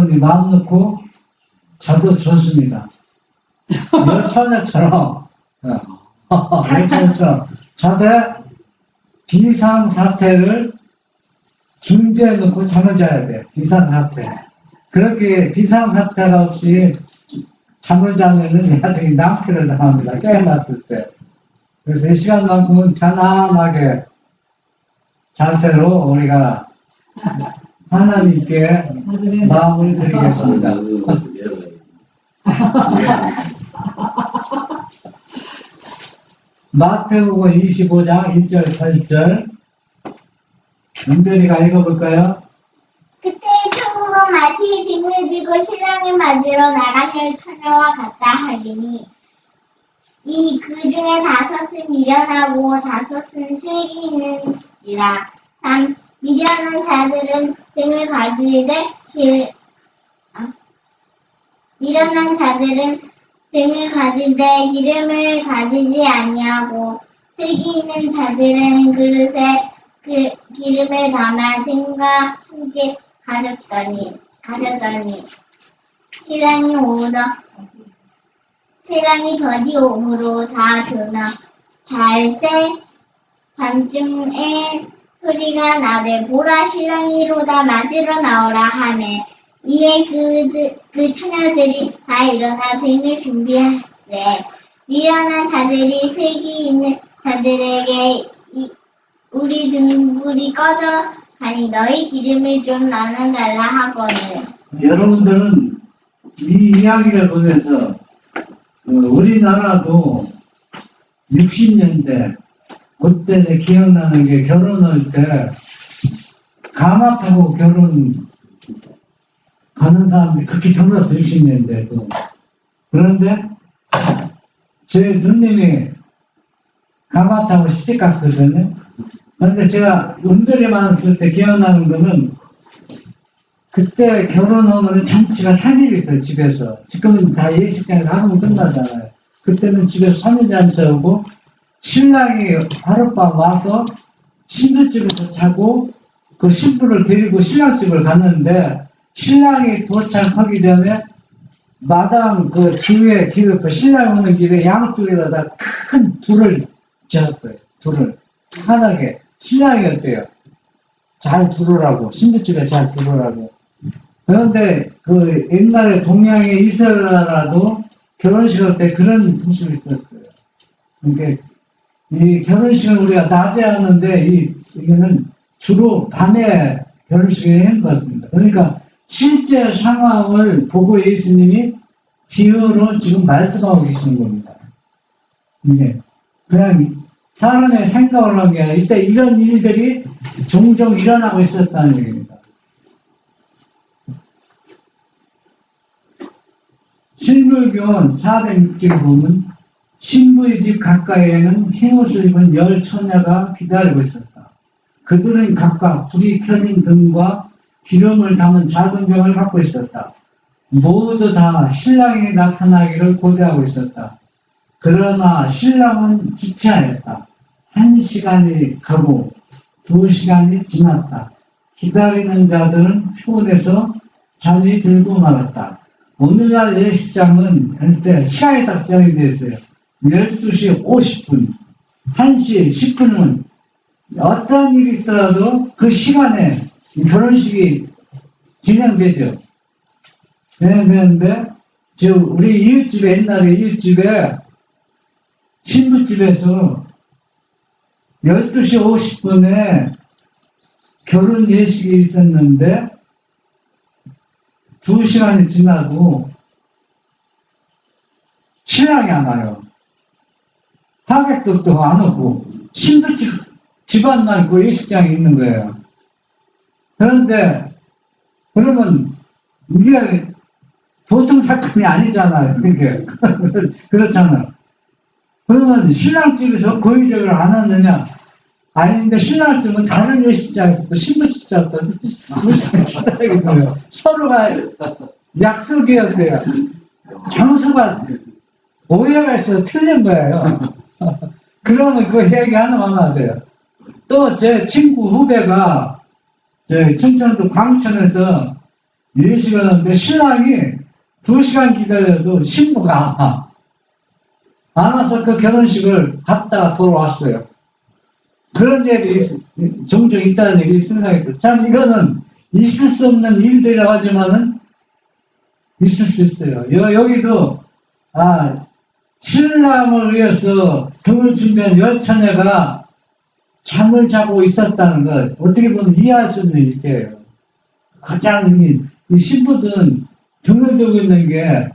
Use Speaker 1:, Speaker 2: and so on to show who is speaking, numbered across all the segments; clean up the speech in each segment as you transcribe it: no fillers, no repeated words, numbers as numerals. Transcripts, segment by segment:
Speaker 1: 여러분이 마음 놓고 저도 좋습니다. 여처녀처럼 여처녀처럼 자대 비상사태를 준비해 놓고 잠을 자야 돼. 비상사태. 그렇게 비상사태가 없이 잠을 자면은 나중에 낭패를 당합니다. 깨어났을 때. 그래서 이 시간만큼은 편안하게 자세로 우리가 하나님께 마음을 드리겠습니다. 마태복음 25장 1절 8절 은별이가 읽어볼까요?
Speaker 2: 그때 천국은 마치 등을 들고 신랑을 맞으러 나가는 처녀와 같다 하리니 이 그 중에 다섯은 미련하고 다섯은 슬기 있는지라. 3. 미련한 자들은 등을 가지되 미련한 자들은 등을 가지되 기름을 가지지 아니하고 슬기 있는 자들은 그릇에 기름을 담아 등과 함께 가져더니 신랑이 더디 오므로 다 변화 잘새 밤중에 소리가 나되 보라 신랑이로다 맞으러 나오라 하매 이에 그 처녀들이 다 일어나 등을 준비하세. 미련한 자들이 슬기 있는 자들에게 우리 등불이 꺼져 가니 너희 기름을 좀 나눠달라 하거늘.
Speaker 1: 여러분들은 이 이야기를 보면서 우리나라도 60년대 그때 기억나는 게 결혼할 때 가마 타고 결혼 가는 사람들이 그렇게 드물었어 60년대도. 그런데 제 누님이 가마 타고 시집 갔거든요. 그런데 제가 은별이 많았을 때 기억나는 거는 그때 결혼하면 잔치가 3일 있어요 집에서. 지금은 다 예식장에서 하루는 끝나잖아요. 그때는 집에서 3일 잔치하고 신랑이 하룻밤 와서 신부집에서 자고 그 신부를 데리고 신랑집을 갔는데 신랑이 도착하기 전에 마당 그 뒤에 길 옆에 신랑 오는 길에 양쪽에다 큰 불을 지었어요. 불을 환하게 신랑이었대요. 잘 두르라고 신부집에 잘 두르라고. 그런데 그 옛날에 동양에 이스라엘라도 결혼식 할 때 그런 풍습이 있었어요. 그러니까 이 결혼식은 우리가 낮에 하는데 이거는 주로 밤에 결혼식을 한 것입니다. 그러니까 실제 상황을 보고 예수님이 비유로 지금 말씀하고 계시는 겁니다. 이게 그냥 사람의 생각을 한 게 아니라 이때 이런 일들이 종종 일어나고 있었다는 얘기입니다. 신불교원 406쪽에 보면 신부의 집 가까이에는 흰옷을 입은 10처녀가 기다리고 있었다. 그들은 각각 불이 켜진 등과 기름을 담은 작은 병을 갖고 있었다. 모두 다 신랑이 나타나기를 고대하고 있었다. 그러나 신랑은 지체하였다. 1시간이 가고 2시간이 지났다. 기다리는 자들은 피곤해서 잠이 들고 말았다. 오늘날 예식장은 그때 시간이 딱 정해져 있어요. 12시 50분, 1시 10분은 어떤 일이 있더라도 그 시간에 결혼식이 진행되죠. 진행되는데, 우리 이웃집에, 옛날에 이웃집에 신부집에서 12시 50분에 결혼 예식이 있었는데, 2시간이 지나도 신랑이 안 와요. 하객들도 안 오고, 신부집 집안만 있고 예식장이 있는 거예요. 그런데, 그러면, 이게 보통 사건이 아니잖아요. 이게. 그렇잖아요. 그러면 신랑집에서 고의적으로 안 왔느냐? 아닌데, 신랑집은 다른 예식장에서 또 신부집장부터 2시간 기다리게 돼요. 서로가 약속이었대요. 장소가 오해가 있어서 틀린 거예요. 그러면 그 얘기 하나만 맞아요. 또 제 친구 후배가 제 충청도 광천에서 예식을 하는데 신랑이 2시간 기다려도 신부가 안 와서 그 결혼식을 갔다가 돌아왔어요. 그런 일이 종종 있다는 얘기 생각했고, 참 이거는 있을 수 없는 일들이라고 하지만은 있을 수 있어요. 여기도 신랑을 위해서 등을 준비한 여처녀가 잠을 자고 있었다는 것, 어떻게 보면 이해할 수 없는 일이에요. 가장 이 신부들은 등을 들고 있는 게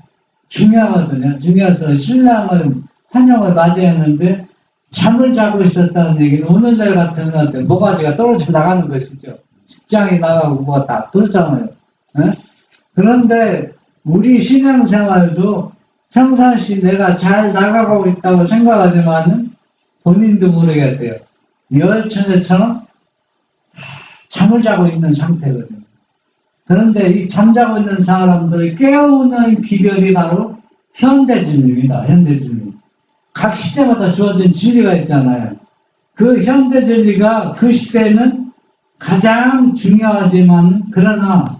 Speaker 1: 중요하거든요. 중요해서 신랑을 환영을 맞이했는데 잠을 자고 있었다는 얘기는 오늘날 같은 것 모가지가 떨어져 나가는 것이죠. 직장에 나가고 뭐가 다 그렇잖아요. 그런데 우리 신앙생활도 평상시 내가 잘 나가고 있다고 생각하지만은 본인도 모르겠대요. 열처녀처럼 잠을 자고 있는 상태거든요. 그런데 이 잠자고 있는 사람들을 깨우는 기별이 바로 현대진리입니다. 현대진리. 각 시대마다 주어진 진리가 있잖아요. 그 현대진리가 그 시대에는 가장 중요하지만 그러나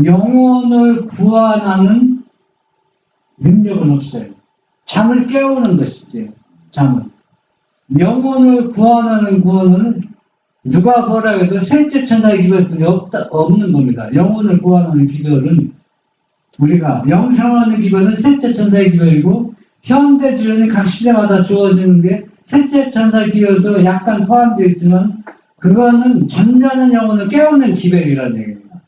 Speaker 1: 영혼을 구원하는 능력은 없어요. 잠을 깨우는 것이지. 잠을. 영혼을 구원하는 구원은 누가 뭐라 해도 셋째 천사의 기별뿐이 없는 겁니다. 영혼을 구원하는 기별은 우리가 영생하는 기별은 셋째 천사의 기별이고 현대주의는 각 시대마다 주어지는 게 셋째 천사의 기별도 약간 포함되어 있지만 그거는 잠자는 영혼을 깨우는 기별이라는 얘기입니다.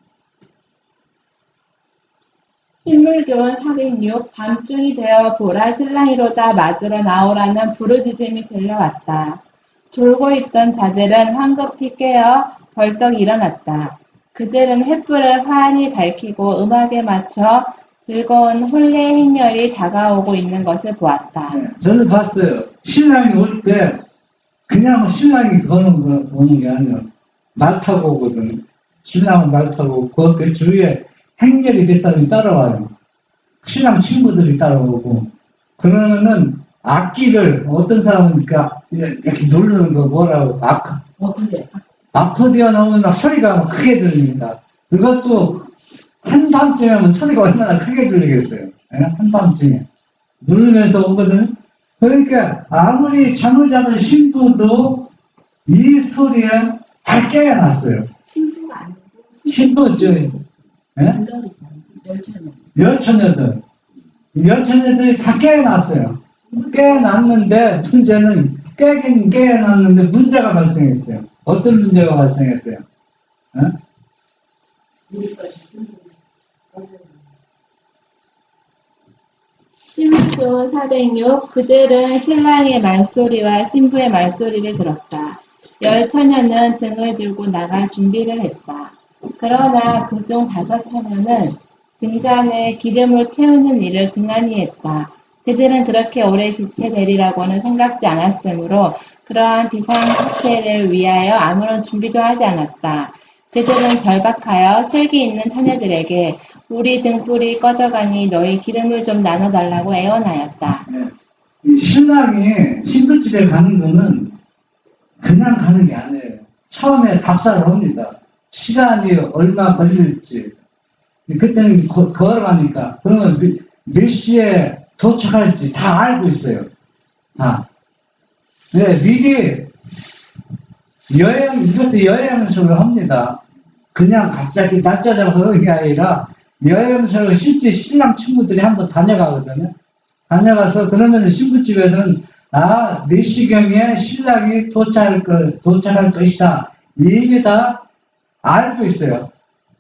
Speaker 3: 신물교원 406 밤중이 되어 보라 신랑이로다 맞으러 나오라는 부르짖음이 들려왔다. 졸고 있던 자들은 황급히 깨어 벌떡 일어났다. 그들은 횃불을 환히 밝히고 음악에 맞춰 즐거운 혼례 행렬이 다가오고 있는 것을 보았다.
Speaker 1: 저는 봤어요. 신랑이 올 때 그냥 신랑이 보는 게 아니라 말 타고 오거든. 신랑은 말 타고 오고 그 주위에 행렬이 몇 사람이 따라와요. 신랑 친구들이 따라오고 그러면은 악기를 어떤 사람은 이렇게 누르는 거 뭐라고 아코디언 하면 막 소리가 크게 들립니다. 그것도 한밤중에 하면 소리가 얼마나 크게 들리겠어요. 한밤중에 누르면서 오거든요. 그러니까 아무리 잠을 자는 신부도 이 소리에 다 깨어났어요.
Speaker 3: 신부가 아니고
Speaker 1: 신부죠. 열처녀들이 다 깨어났어요. 깨어났는데 문제는 깨긴 깨어났는데 문제가 발생했어요. 어떤 문제가 발생했어요?
Speaker 3: 신물교 406 그들은 신랑의 말소리와 신부의 말소리를 들었다. 열처녀는 등을 들고 나갈 준비를 했다. 그러나 그중 5처녀는 등잔에 기름을 채우는 일을 등한히 했다. 그들은 그렇게 오래 지체되리라고는 생각지 않았으므로 그러한 비상사태를 위하여 아무런 준비도 하지 않았다. 그들은 절박하여 슬기 있는 처녀들에게 우리 등불이 꺼져가니 너희 기름을 좀 나눠달라고 애원하였다.
Speaker 1: 신랑이 신부집에 가는 거는 그냥 가는 게 아니에요. 처음에 답사를 합니다. 시간이 얼마 걸릴지. 그때는 걸어가니까. 그러면 몇 시에 도착할지 다 알고 있어요. 다. 네, 미리 이것도 여행설을 합니다. 그냥 갑자기 날짜 잡아서 그런 게 아니라 여행설을 실제 신랑 친구들이 한번 다녀가거든요. 다녀가서 그러면 신부집에서는 몇 시경에 신랑이 도착할 것이다. 이미 다 알고 있어요.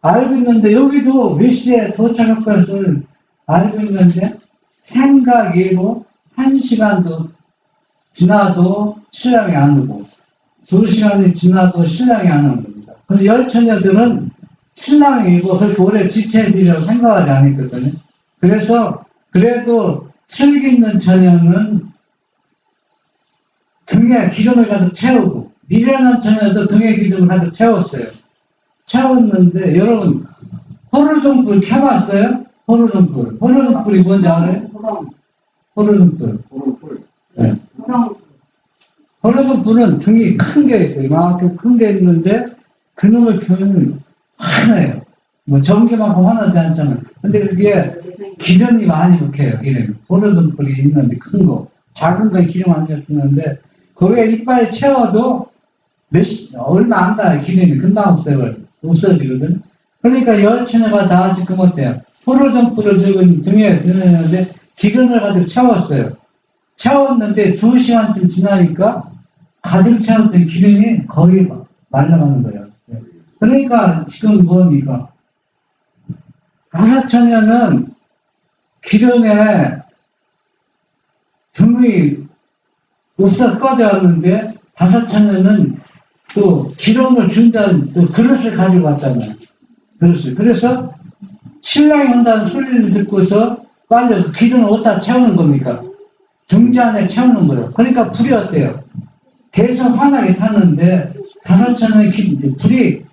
Speaker 1: 알고 있는데 여기도 몇 시에 도착할 것을 알고 있는데 생각이고 1시간도 지나도 신랑이 안 오고 2시간이 지나도 신랑이 안 오는 겁니다. 근데 열처녀들은 신랑이고 그렇게 오래 지체해드리라고 생각하지 않았거든요. 그래서 그래도 슬기 있는 처녀는 등에 기름을 가득 채우고 미련한 처녀도 등에 기름을 가득 채웠어요. 채웠는데 여러분 호르등불 켜봤어요? 호르등불이 뭔지 알아요? 호르등불. 네. 호르등불은 등이 큰 게 있어요. 이만큼 큰 게 있는데 그놈을 켜면 환해요. 뭐 전기만큼 환하지 않잖아. 근데 그게 기름이 많이 먹혀요. 기름. 호르몬불이 있는데 큰 거, 작은 건 기름 안 먹히는데 거기에 이빨 채워도 얼마 안 가. 기름이 금방 없어지거든. 그러니까 열천여가 다 지금 어때요? 포로전불을 지금 등에 드는데 기름을 가득 채웠어요. 채웠는데 2시간쯤 지나니까 가득 채웠던 기름이 거의 말라가는 거예요. 그러니까 지금 뭡니까? 다사천여는 기름에 등이 없어 꺼져왔는데 다사천여는 또 기름을 준다는 또 그릇을 가지고 왔잖아요. 그릇을. 그래서 신랑이 온다는 소리를 듣고서 빨리 그 기름을 어디다 채우는 겁니까? 등지 안에 채우는 거예요. 그러니까 불이 어때요? 계속 환하게 타는데 다사천여의 불이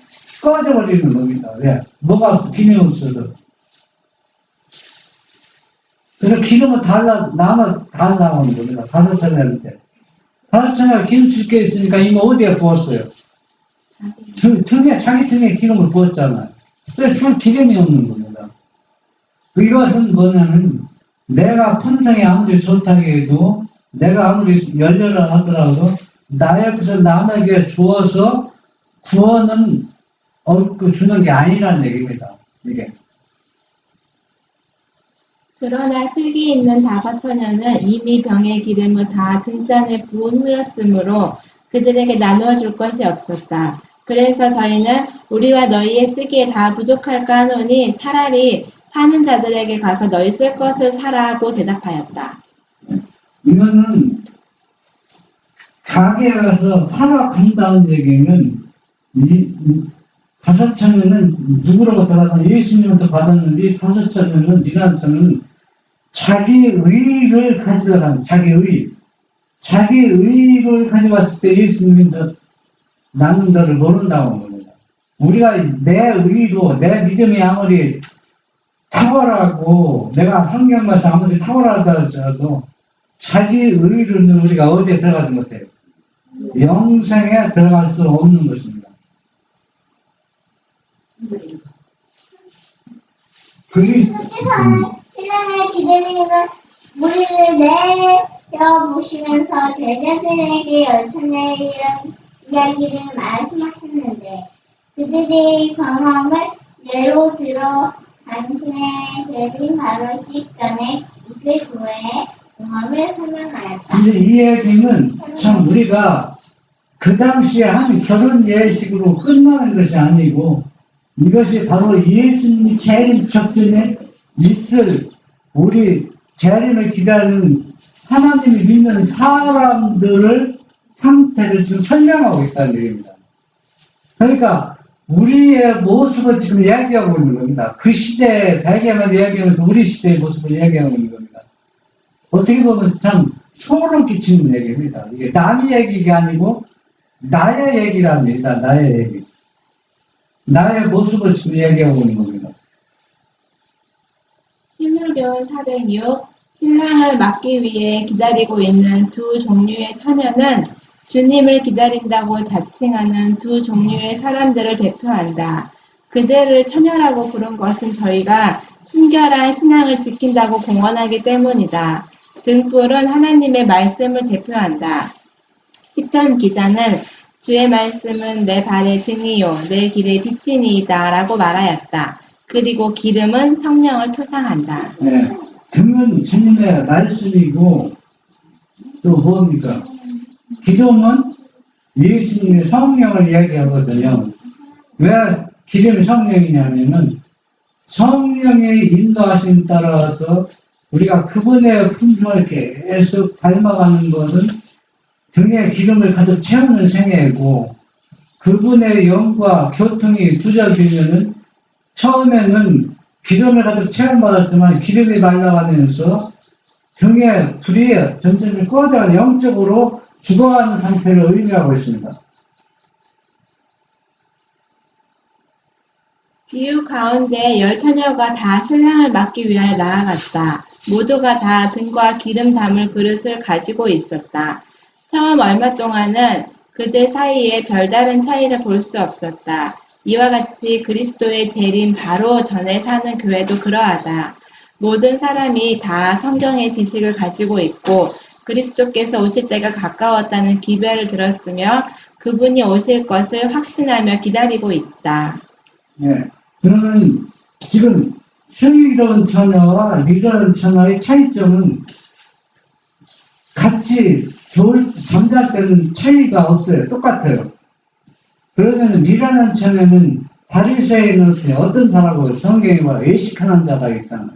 Speaker 1: 꺼져버리는 겁니다. 왜? 뭐가 없어? 기름이 없어서. 그래서 기름은 다 나오는 겁니다. 다사천여일 때. 다사천여가 기름 줄 게 있으니까 이미 어디에 부었어요? 자기 등에 기름을 부었잖아요. 그래서 줄 기름이 없는 겁니다. 이것은 뭐냐면, 내가 품성이 아무리 좋다고 해도, 내가 아무리 열렬하 하더라도, 나의 것을 남에게 주어서 구원은 주는 게 아니라는 얘기입니다. 이게.
Speaker 3: 그러나 슬기 있는 다사천여는 이미 병의 기름을 다 등잔에 부은 후였으므로 그들에게 나누어 줄 것이 없었다. 그래서 저희는 우리와 너희의 쓰기에 다 부족할까 하노니 차라리 파는 자들에게 가서 너희 쓸 것을 사라고 대답하였다.
Speaker 1: 이거는 가게에 가서 사러 간다는 얘기는 다사천여는 누구로부터 받았는 예수님부터 받았는데 다사천여는 이란천은 자기 의를 가져간 자기 의를 가져갔을 때 예수님이 나는 너를 모른다고 하는 겁니다. 우리가 내 의로 내 믿음이 아무리 탁월하고 내가 성경 말씀 아무리 탁월하다 할지라도 자기 의로는 우리가 어디에 들어가지 못해요. 영생에 들어갈 수 없는 것입니다.
Speaker 2: 신랑을 기다리는 우리를 내려 보시면서 제자들에게 열천여의 이야기를 말씀하셨는데 그들의 경험을 예로 들어 당신의 데뷔 바로 직전에 있을 그의 경험을 설명하였다.
Speaker 1: 근데 이 얘기는 참 우리가 그 당시에 한 결혼 예식으로 끝나는 것이 아니고 이것이 바로 예수님이 재림 적전에 있을 우리 재림을 기다리는 하나님이 믿는 사람들을 상태를 지금 설명하고 있다는 얘기입니다. 그러니까 우리의 모습을 지금 이야기하고 있는 겁니다. 그 시대의 배경을 이야기하면서 우리 시대의 모습을 이야기하고 있는 겁니다. 어떻게 보면 참 소름 끼치는 얘기입니다. 이게 남의 얘기가 아니고 나의 얘기라는 얘기다. 나의 얘기. 나의 모습을 지금 이야기하고 있는 겁니다.
Speaker 3: 신물교훈 406 신랑을 맞기 위해 기다리고 있는 두 종류의 처녀는 주님을 기다린다고 자칭하는 두 종류의 사람들을 대표한다. 그들을 처녀라고 부른 것은 저희가 순결한 신앙을 지킨다고 공언하기 때문이다. 등불은 하나님의 말씀을 대표한다. 시편 기자는 주의 말씀은 내 발의 등이요 내 길의 빛이니이다 라고 말하였다. 그리고 기름은 성령을 표상한다.
Speaker 1: 네, 등은 주님의 말씀이고 또 뭡니까? 기름은 예수님의 성령을 이야기하거든요. 왜 기름이 성령이냐면은 성령의 인도하심 따라서 우리가 그분의 품성을 계속 닮아가는 것은 등에 기름을 가득 채우는 생애고 그분의 영과 교통이 두절되면은 처음에는 기름을 가득 체험받았지만 기름이 말라가면서 등에 불이 점점 꺼져 영적으로 죽어가는 상태를 의미하고 있습니다.
Speaker 3: 비유 가운데 열 처녀가 다 신랑을 맞기 위하여 나아갔다. 모두가 다 등과 기름 담을 그릇을 가지고 있었다. 처음 얼마 동안은 그들 사이에 별다른 차이를 볼 수 없었다. 이와 같이 그리스도의 재림 바로 전에 사는 교회도 그러하다. 모든 사람이 다 성경의 지식을 가지고 있고 그리스도께서 오실 때가 가까웠다는 기별을 들었으며 그분이 오실 것을 확신하며 기다리고 있다.
Speaker 1: 예. 그러면 지금 슬기로운 처녀와 미련한 처녀의 차이점은 같이 잠잘 때는 차이가 없어요. 똑같아요. 그러면 미련한 처녀는 바리새인은 어떤 사람하고 성경에 봐 외식하는 자가 있잖아요.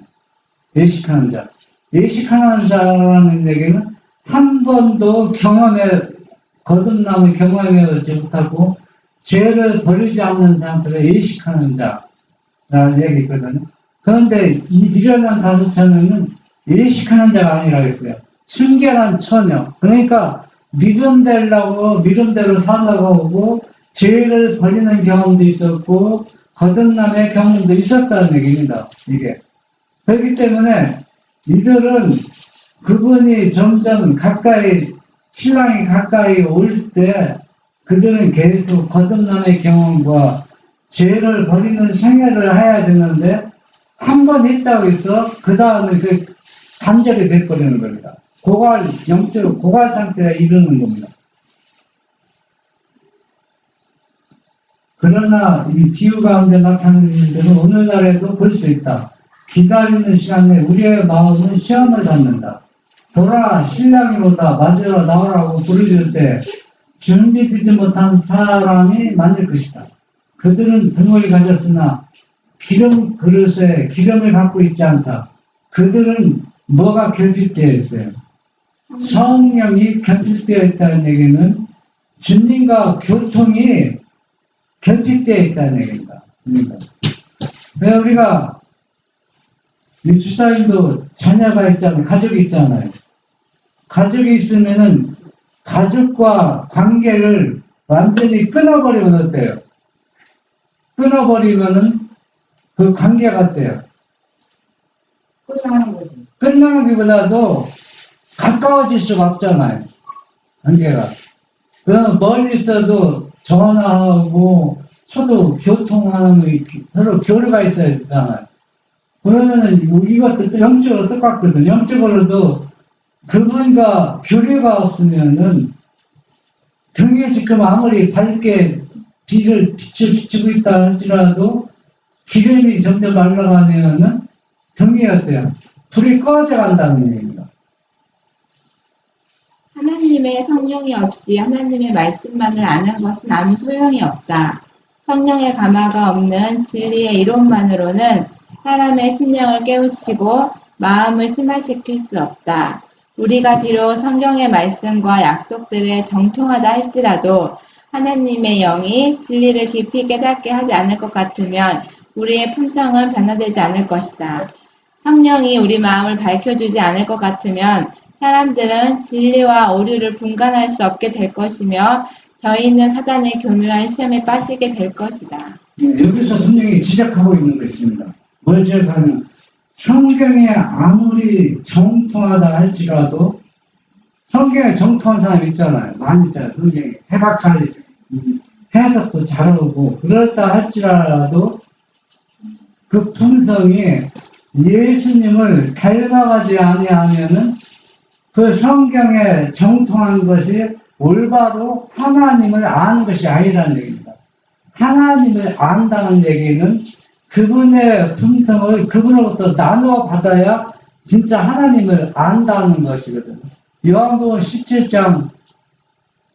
Speaker 1: 외식하는 자. 외식하는 자라는 얘기는 한 번도 거듭남을 경험하지 못하고 죄를 버리지 않는 상태로 외식하는 자라는 얘기거든요. 그런데 이 미련한 다섯 처녀는 외식하는 자가 아니라고 했어요. 순결한 처녀. 그러니까 믿음대로 살라고 하고 죄를 버리는 경험도 있었고 거듭남의 경험도 있었다는 얘기입니다. 이게. 그렇기 때문에 이들은 그분이 점점 신랑이 가까이 올 때 그들은 계속 거듭남의 경험과 죄를 버리는 생애를 해야 되는데 한 번 했다고 해서 그 다음에 단절이 돼버리는 겁니다. 영적으로 고갈 상태에 이르는 겁니다. 그러나 이 비유 가운데 나타나는 일들은 오늘날에도 볼 수 있다. 기다리는 시간에 우리의 마음은 시험을 받는다. 보라, 신랑이 오다, 맞으러 나오라고 부르짖을 때 준비되지 못한 사람이 많을 것이다. 그들은 등을 가졌으나 기름 그릇에 기름을 갖고 있지 않다. 그들은 뭐가 결핍되어 있어요? 성령이 결핍되어 있다는 얘기는 주님과 교통이 결핍되어 있다는 얘기입니다. 왜 우리가 이 주사님도 자녀가 있잖아요. 가족이 있잖아요. 가족이 있으면은 가족과 관계를 완전히 끊어버리면 어때요? 끊어버리면은 그 관계가 어때요?
Speaker 4: 끝나는 거지.
Speaker 1: 끝나기보다도 가까워질 수가 없잖아요. 관계가. 그럼 멀리 있어도 전화하고 서로 교통하는 서로 교류가 있어야 되잖아요. 그러면은 이것도 또 영적으로 똑같거든요. 영적으로도 그분과 교류가 없으면은 등에 지금 아무리 밝게 빛을 비추고 있다 할지라도 기름이 점점 말라가면은 등이 어때요? 불이 꺼져 간다는 얘기입니다.
Speaker 3: 하나님의 성령이 없이 하나님의 말씀만을 아는 것은 아무 소용이 없다. 성령의 감화가 없는 진리의 이론만으로는 사람의 심령을 깨우치고 마음을 심화시킬 수 없다. 우리가 비록 성경의 말씀과 약속들에 정통하다 할지라도 하나님의 영이 진리를 깊이 깨닫게 하지 않을 것 같으면 우리의 품성은 변화되지 않을 것이다. 성령이 우리 마음을 밝혀주지 않을 것 같으면 사람들은 진리와 오류를 분간할 수 없게 될 것이며 저희는 사단의 교묘한 시험에 빠지게 될 것이다.
Speaker 1: 여기서 분명히 지적하고 있는 거 있습니다. 뭘 지적하면 성경에 아무리 정통하다 할지라도 성경에 정통한 사람 있잖아요. 많이 있잖아요. 성경에 해박할 해석도 잘하고 그렇다 할지라도 그 품성이 예수님을 닮아가지 아니하면은 그 성경에 정통한 것이 올바로 하나님을 아는 것이 아니라는 얘기입니다. 하나님을 안다는 얘기는 그분의 품성을 그분으로부터 나누어 받아야 진짜 하나님을 안다는 것이거든요. 요한복음 17장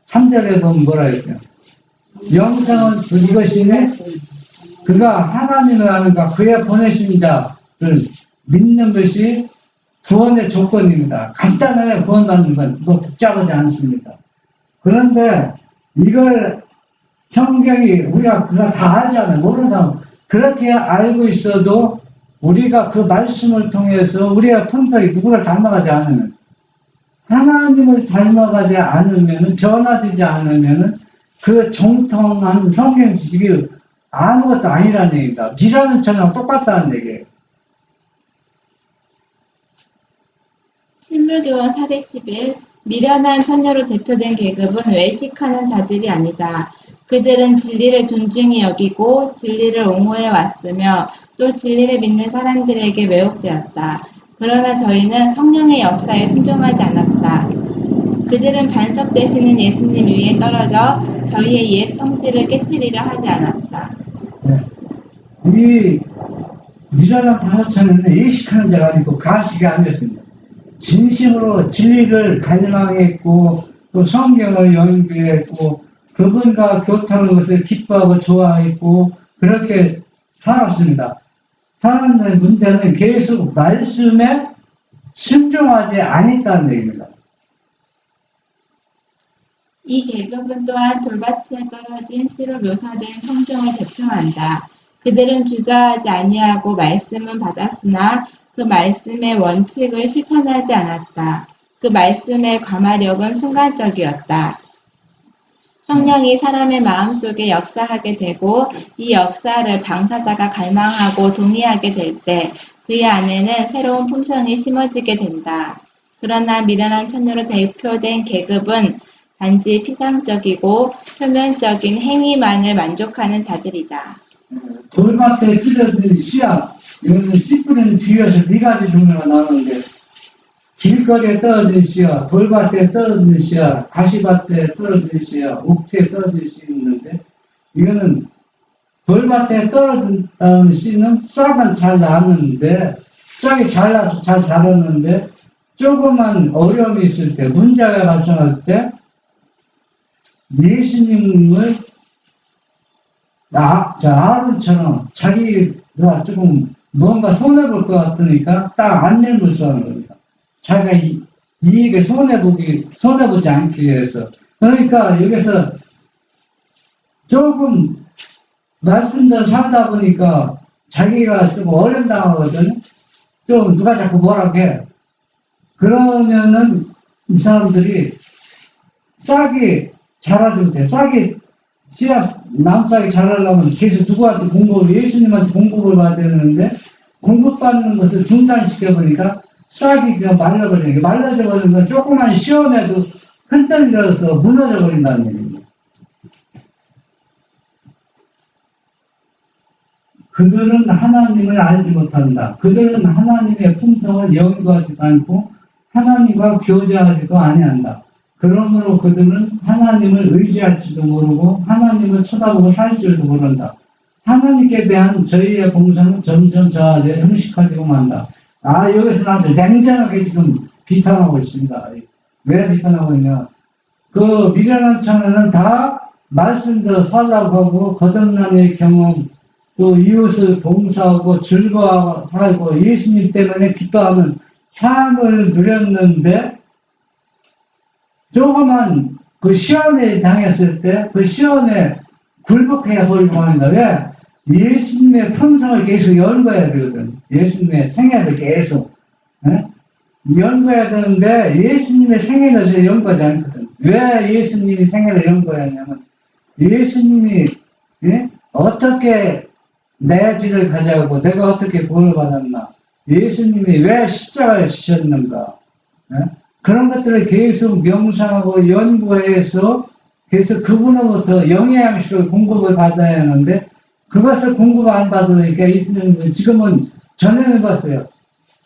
Speaker 1: 3절에 보면 뭐라 했어요? 영생은 이것이네. 그가 하나님을 아는가 그의 보내신 자를 믿는 것이 구원의 조건입니다. 간단하게 구원받는 건 뭐 복잡하지 않습니다. 그런데 이걸 성경이 우리가 그걸 다 알잖아요. 모르는 사람 그렇게 알고 있어도 우리가 그 말씀을 통해서 우리의 품성이 누구를 닮아가지 않으면 하나님을 닮아가지 않으면 변화되지 않으면 그 정통한 성경 지식이 아무것도 아니라는 얘기입니다. 미라는 처럼 똑같다는 얘기예요.
Speaker 3: 신물교원 411 미련한 처녀로 대표된 계급은 외식하는 자들이 아니다. 그들은 진리를 존중히 여기고 진리를 옹호해 왔으며 또 진리를 믿는 사람들에게 왜곡되었다. 그러나 저희는 성령의 역사에 순종하지 않았다. 그들은 반석 되시는 예수님 위에 떨어져 저희의 옛 성질을 깨뜨리려 하지 않았다.
Speaker 1: 네. 이 미련한 다섯천은 예식하는 자가 아니고 가식이 아니었습니다. 진심으로 진리를 갈망했고 또 성경을 연구했고 그분과 교통하는 것을 기뻐하고 좋아했고 그렇게 살았습니다. 사람들의 문제는 계속 말씀에 순종하지 않았다는 얘기입니다.
Speaker 3: 이 계급은 또한 돌밭에 떨어진 씨로 묘사된 성경을 대표한다. 그들은 주저하지 아니하고 말씀은 받았으나 그 말씀의 원칙을 실천하지 않았다. 그 말씀의 과마력은 순간적이었다. 성령이 사람의 마음속에 역사하게 되고 이 역사를 당사자가 갈망하고 동의하게 될 때 그의 안에는 새로운 품성이 심어지게 된다. 그러나 미련한 처녀로 대표된 계급은 단지 피상적이고 표면적인 행위만을 만족하는 자들이다.
Speaker 1: 돌밭에 찢어진 씨앗, 이거는 씨 뿌리는 뒤에서 네 가지 종류가 나오는데 길거리에 떨어진 씨앗, 돌밭에 떨어진 씨앗, 가시밭에 떨어진 씨앗, 옥토에 떨어진 씨 있는데 이거는 돌밭에 떨어진 씨는 싹은 잘 나는데 싹이 잘 나서 잘 자랐는데 조그만 어려움이 있을 때, 문제가 발생할 때 예수님을 아론처럼 자기가 조금 뭔가 손해볼 것 같으니까 딱 안 내물수하는 겁니다. 자기가 이익에 손해보지 않기 위해서. 그러니까 여기서 조금 말씀대로 살다 보니까 자기가 좀 어련당하거든. 좀 누가 자꾸 뭐라고 해. 그러면은 이 사람들이 싹이 자라줄 때, 남싹이 자라려면 계속 누구한테 예수님한테 공급을 받아야 되는데, 공급받는 것을 중단시켜보니까 싹이 그냥 말라버리는 게, 말라져 버리는 건 조그만 시험에도 흔들려서 무너져 버린다는 얘기입니다. 그들은 하나님을 알지 못한다. 그들은 하나님의 품성을 연구하지도 않고, 하나님과 교제하지도 아니한다. 그러므로 그들은 하나님을 의지할지도 모르고 하나님을 쳐다보고 살 줄도 모른다. 하나님께 대한 저희의 봉사는 점점 저하되 형식화되고 만다. 여기서 나한테 냉정하게 지금 비판하고 있습니다. 왜 비판하고 있냐. 그 미련한 처녀는 다 말씀대로 살라고 하고 거듭남의 경험, 또 이웃을 봉사하고 즐거워하고 살고 예수님 때문에 기뻐하는 삶을 누렸는데 조그만 그 시험에 당했을 때 그 시험에 굴복해 버리고 합니다. 왜? 예수님의 품성을 계속 연구해야 되거든. 예수님의 생애를 계속 연구해야 되는데 예수님의 생애를 저 연구하지 않거든. 왜 예수님이 생애를 연구하냐면 예수님이 어떻게 내 죄를 가져가고 내가 어떻게 구원을 받았나, 예수님이 왜 십자가에 지셨는가, 그런 것들을 계속 명상하고 연구해서 계속 그분으로부터 영양식을 공급을 받아야 하는데 그것을 공급 안 받으니까 지금은 전에는 봤어요.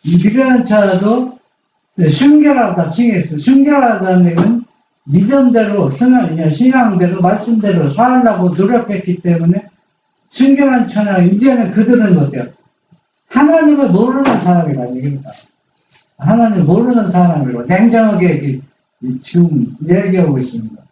Speaker 1: 미련한 자라도 순결하다 칭했어요. 순결하다는 얘기는 믿음대로, 신앙대로, 말씀대로 살려고 노력했기 때문에 순결한 처녀, 이제는 그들은 어때요? 하나님을 모르는 사람이라는 얘기입니다. 하나님을 모르는 사람이고 냉정하게 지금 얘기하고 있습니다.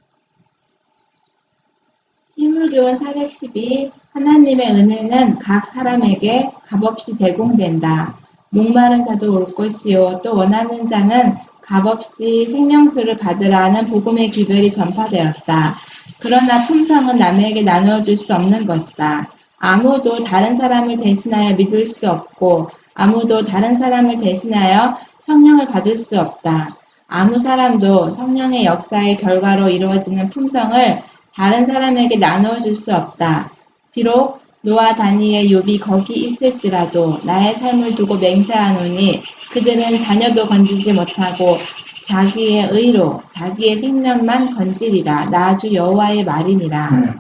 Speaker 3: 신물교원 412 하나님의 은혜는 각 사람에게 값없이 제공된다. 목마른 자도 올 것이요 또 원하는 자는 값없이 생명수를 받으라는 복음의 기별이 전파되었다. 그러나 품성은 남에게 나누어줄 수 없는 것이다. 아무도 다른 사람을 대신하여 믿을 수 없고 아무도 다른 사람을 대신하여 성령을 받을 수 없다. 아무 사람도 성령의 역사의 결과로 이루어지는 품성을 다른 사람에게 나누어 줄 수 없다. 비록 노아, 다니엘, 욥이 거기 있을지라도 나의 삶을 두고 맹세하노니 그들은 자녀도 건지지 못하고 자기의 의로 자기의 생명만 건지리라. 나 주 여호와의 말이니라.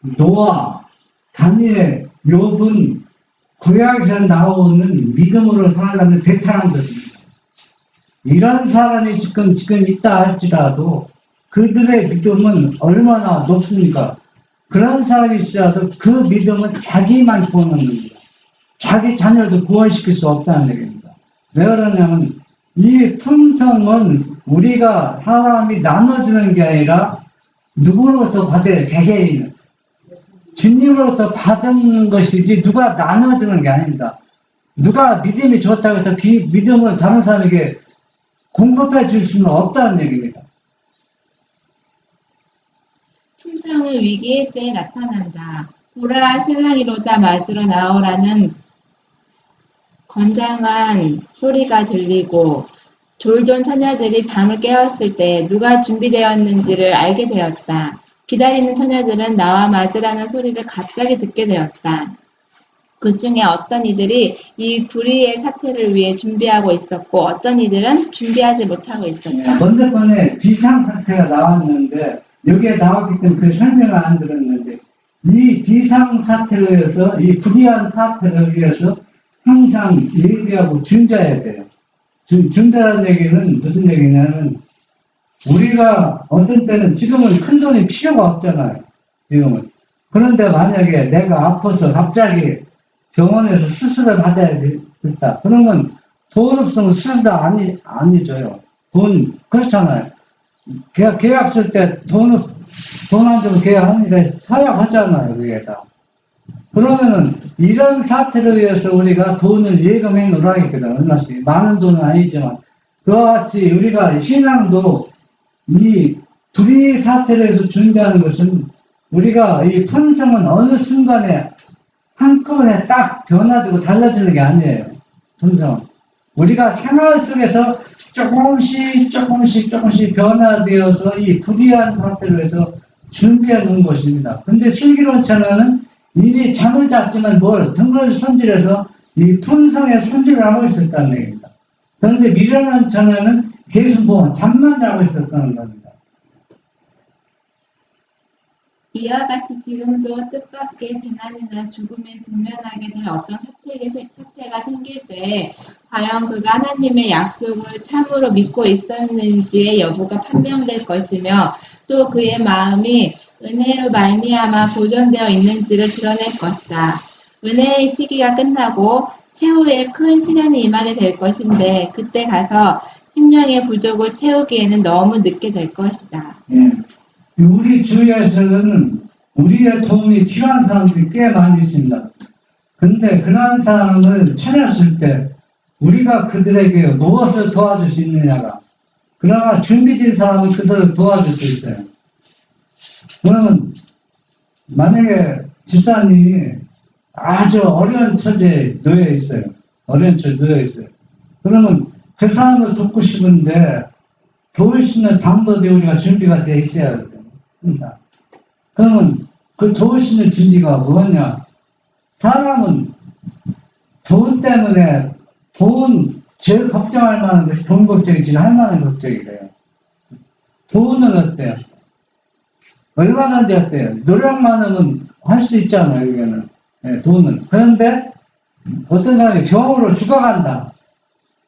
Speaker 1: 노아, 다니엘, 욥은 구약에서 나오는 믿음으로 살아가는 베테랑들입니다. 이런 사람이 지금 있다 할지라도 그들의 믿음은 얼마나 높습니까? 그런 사람이 있어도 그 믿음은 자기만 구원하는 겁니다. 자기 자녀도 구원시킬 수 없다는 얘기입니다. 왜 그러냐면 이 품성은 우리가 사람이 나눠주는 게 아니라 누구로부터 받아야 개개인 주님으로부터 받은 것이지 누가 나눠주는 게 아닙니다. 누가 믿음이 좋다고 해서 그 믿음을 다른 사람에게 공급해 줄 수는 없다는 얘기입니다.
Speaker 3: 품성은 위기의 때에 나타난다. 보라 신랑이로다 맞으러 나오라는 건장한 소리가 들리고 졸던 처녀들이 잠을 깨웠을 때 누가 준비되었는지를 알게 되었다. 기다리는 처녀들은 나와 맞으라는 소리를 갑자기 듣게 되었다. 그 중에 어떤 이들이 이 불의의 사태를 위해 준비하고 있었고 어떤 이들은 준비하지 못하고 있었다.
Speaker 1: 먼저 번에 비상사태가 나왔는데 여기에 나왔기 때문에 그 설명을 안 들었는데 이 비상사태로 해서 이 불의한 사태를 위해서 항상 예비하고 준비해야 돼요. 준비라는 얘기는 무슨 얘기냐면 우리가 어떤 때는 지금은 큰 돈이 필요가 없잖아요. 지금은. 그런데 만약에 내가 아파서 갑자기 병원에서 수술을 받아야 됐다. 그러면 돈 없으면 수술도 안 해줘요. 돈, 그렇잖아요. 계약 쓸 때 돈 안 주면 계약합니다. 서약하잖아요, 그게다. 그러면은 이런 사태를 위해서 우리가 돈을 예금해 놓으라겠거든, 얼마씩. 많은 돈은 아니지만. 그와 같이 우리가 신앙도 이 불의 사태를 해서 준비하는 것은 우리가 이 품성은 어느 순간에 한꺼번에 딱 변화되고 달라지는 게 아니에요. 품성. 우리가 생활 속에서 조금씩 변화되어서 이 불의한 사태를 해서 준비해 놓은 것입니다. 근데 슬기로운 처녀는 이미 잠을 잤지만 등을 손질해서 이 품성에 손질을 하고 있었다는 얘기입니다. 그런데 미련한 처녀는 계속 잠만 자고 있었다는 겁니다.
Speaker 3: 이와 같이 지금도 뜻밖의 재난이나 죽음에 직면하게 될 어떤 사태가 생길 때 과연 그가 하나님의 약속을 참으로 믿고 있었는지의 여부가 판명될 것이며 또 그의 마음이 은혜로 말미암아 보존되어 있는지를 드러낼 것이다. 은혜의 시기가 끝나고 최후의 큰 시련이 임하게 될 것인데 그때 가서 심령의 부족을 채우기에는 너무 늦게 될 것이다.
Speaker 1: 우리 주위에서는 우리의 도움이 필요한 사람들이 꽤 많이 있습니다. 근데 그러한 사람을 찾았을 때 우리가 그들에게 무엇을 도와줄 수 있느냐가 그러나 준비된 사람은 그들을 도와줄 수 있어요. 그러면 만약에 집사님이 아주 어려운 처지에 놓여 있어요. 그러면 그 사람을 돕고 싶은데 도울 수 있는 방법이 우리가 준비가 되어 있어야 됩니다. 그러면 그 도울 수 있는 준비가 뭐냐? 사람은 돈 때문에 제일 걱정할 만한 것이 돈 걱정이지 할 만한 걱정이래요. 돈은 어때요? 얼마든지 어때요? 노력만 하면 할 수 있잖아요, 여기는. 네, 돈은. 그런데 어떤 사람이 병으로 죽어간다.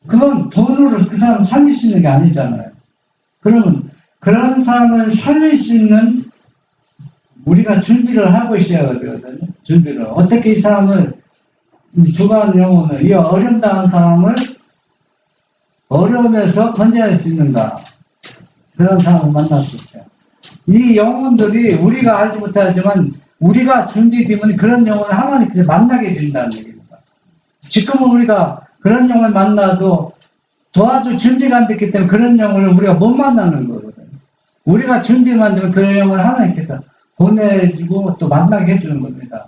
Speaker 1: 그건 돈으로 그 사람 살릴 수 있는 게 아니잖아요. 그러면 그런 사람을 살릴 수 있는 우리가 준비를 하고 있어야 되거든요. 준비를. 어떻게 이 사람을 죽어가는 영혼을, 이 어려움당한 사람을 어려움에서 건져낼 수 있는가. 그런 사람을 만날 수 있어요. 이 영혼들이 우리가 알지 못하지만 우리가 준비되면 그런 영혼을 하나님께서 만나게 해준다는 얘기입니다. 지금은 우리가 그런 영혼을 만나도 도와줄 준비가 안 됐기 때문에 그런 영혼을 우리가 못 만나는 거거든요. 우리가 준비만 되면 그런 영혼을 하나님께서 보내주고 또 만나게 해주는 겁니다.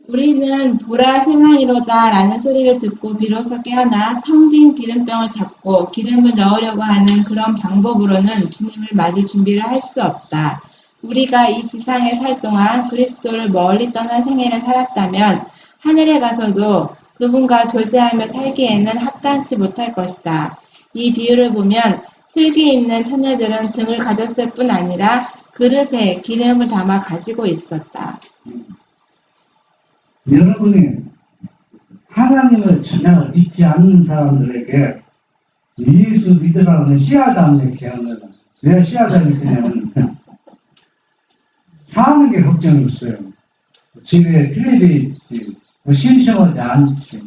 Speaker 3: 우리는 보라 신랑이로다 라는 소리를 듣고 비로소 깨어나 텅 빈 기름병을 잡고 기름을 넣으려고 하는 그런 방법으로는 주님을 맞을 준비를 할 수 없다. 우리가 이 지상에 살 동안 그리스도를 멀리 떠난 생애를 살았다면 하늘에 가서도 그분과 교제하며 살기에는 합당치 못할 것이다. 이 비유를 보면 슬기 있는 처녀들은 등을 가졌을 뿐 아니라 그릇에 기름을 담아 가지고 있었다.
Speaker 1: 여러분이 하나님을 전혀 믿지 않는 사람들에게 예수 믿으라는 씨알도 안 먹게 하는, 왜 씨알도 안 먹냐면 사는 게 걱정이 없어요. 집에 텔레비 있지, 뭐 심심하지 않지.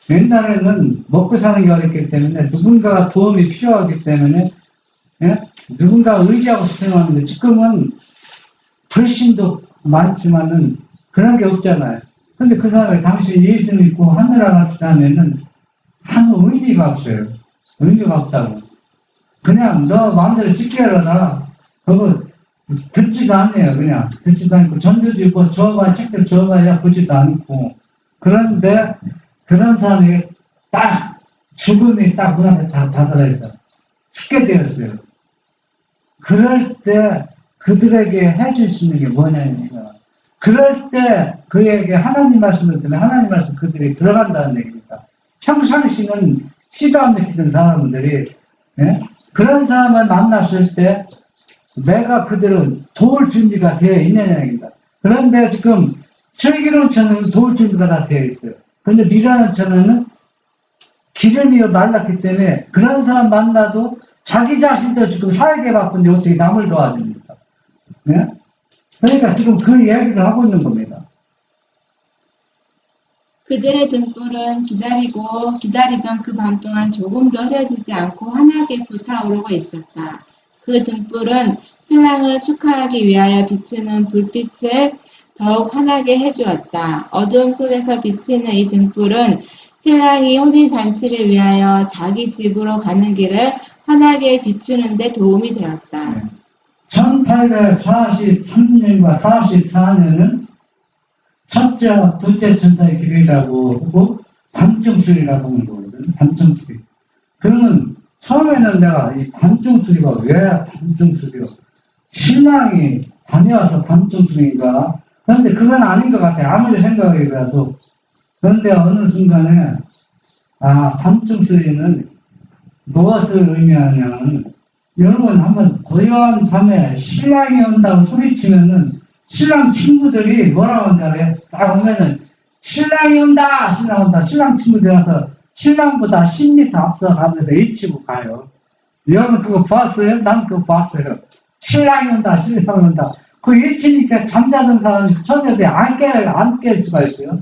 Speaker 1: 옛날에는 먹고 사는 게 어렵기 때문에 누군가가 도움이 필요하기 때문에, 예? 누군가 의지하고 싶어하는데 지금은 불신도 많지만은 그런 게 없잖아요. 근데 그 사람이 당신 예수 믿고 하늘에 갔다면은 아무 의미가 없어요. 의미가 없다고. 그냥 너 마음대로 찍게 해라. 그거 듣지도 않네요. 그냥 듣지도 않고 전도도 있고 줘봐 책들 줘봐야 보지도 않고. 그런데 그런 사람이 딱 죽음이 딱 눈앞에 다 들어있어. 죽게 되었어요. 그럴 때 그들에게 해줄 수 있는 게 뭐냐면 그럴 때 그에게 하나님 말씀을 들으면 하나님 말씀 그들이 들어간다는 얘기입니다. 평상시는 씨도 안 먹히던 사람들이, 예? 그런 사람을 만났을 때 내가 그들을 도울 준비가 되어 있느냐는 얘기입니다. 그런데 지금 슬기로운 처녀는 도울 준비가 다 되어 있어요. 그런데 미련한 처녀는 기름이 말랐기 때문에 그런 사람 만나도 자기 자신도 지금 사회계 바쁜데 어떻게 남을 도와줍니까? 예? 그러니까 지금 그 이야기를 하고 있는 겁니다.
Speaker 3: 그들의 등불은 기다리던 그 밤 동안 조금도 흐려지지 않고 환하게 불타오르고 있었다. 그 등불은 신랑을 축하하기 위하여 비추는 불빛을 더욱 환하게 해주었다. 어둠 속에서 비치는 이 등불은 신랑이 혼인잔치를 위하여 자기 집으로 가는 길을 환하게 비추는 데 도움이 되었다.
Speaker 1: 1843년과 44년은 첫째와 둘째 천사의 길이라고 하고 밤중술이라고 하는 거거든. 밤중술이. 그러면 처음에는 내가 이 밤중술이가 왜 밤중술이요? 신랑이 밤에 와서 밤중술인가? 그런데 그건 아닌 것 같아요. 아무리 생각해봐도. 그런데 어느 순간에 밤중술이는 무엇을 의미하냐면 여러분 한번 고요한 밤에 신랑이 온다고 소리치면은 신랑 친구들이 뭐라고 하는지 알아요? 딱 보면은 신랑이 온다! 신랑 온다! 신랑 친구들이 와서 신랑보다 10m 앞서가면서 외치고 가요. 여러분 그거 봤어요? 난 그거 봤어요. 신랑이 온다! 신랑이 온다! 그 외치니까 잠자던 사람이 처녀들이 안 깰 수가 있어요.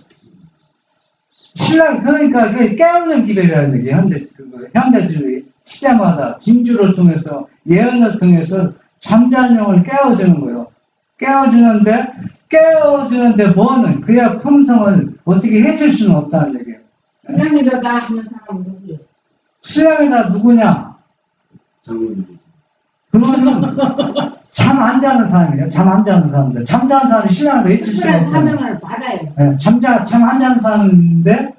Speaker 1: 신랑, 그러니까 그 깨우는 기별이라는 얘기예요. 현대주의 시대마다 징조를 통해서 예언을 통해서 잠자는 영을 깨워주는 거예요. 깨워주는데 뭐는 그의 품성을 어떻게 해줄 수는 없다는 얘기예요.
Speaker 4: 신랑이라다 하는 사람은 누구예요?
Speaker 1: 신랑이다 누구냐? 그거는 잠 안 자는 사람이에요. 잠 안 자는 사람들. 잠자는 사람이 신랑을 해줄 수가
Speaker 4: 특별한
Speaker 1: 없어요.
Speaker 4: 사명을 받아요.
Speaker 1: 네, 잠 안 자는 사람인데,